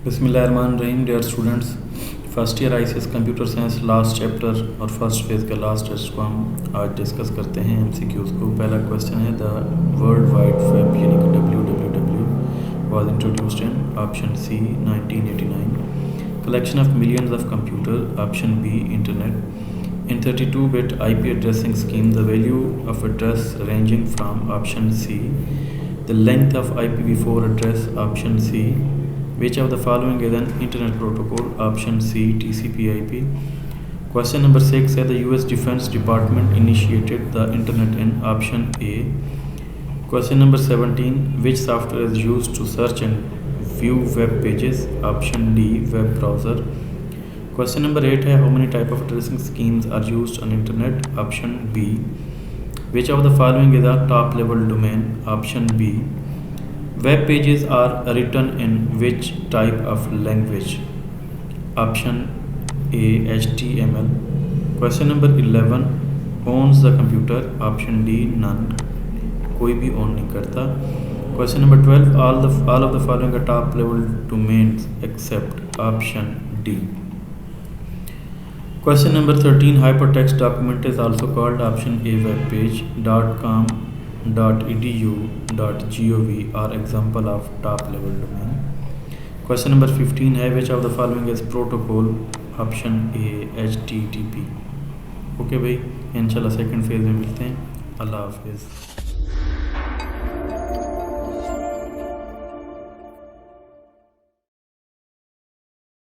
बिस्मिल्लाहिर्रहमानिर्रहीम dear students, first year ICS computer science last chapter और first phase का last test को हम आज डिस्कस करते हैं एमसीक्यूज़ को। पहला क्वेश्चन है द वर्ल्ड वाइड वेब यानी कि WWW was introduced in option C 1989, collection of millions of computer, option B internet in 32-bit IP addressing scheme, the value of address ranging from option C, the length of IPv4 address, option C, which of the following is an internet protocol, option C, TCP/IP. Question number 6 है the US Defense Department initiated the internet in option A. Question number 17, which software is used to search and view web pages, option D, web browser. Question number 8 है how many type of addressing schemes are used on internet, option B. Which of the following is a top level domain, option B. Web pages are written in which type of language, option A, HTML. Question number 11, owns the computer, option D, none, कोई भी own नहीं करता. Question number 12, all of the following are top level domains except option D. Question number 13, hypertext document is also called option A, web page. .com, .edu, .gov are example of top level domain. Question number 15 है which of the following is protocol, option A, HTTP. Okay भाई, इंशाल्लाह second phase में मिलते हैं। अल्लाह हाफिज़।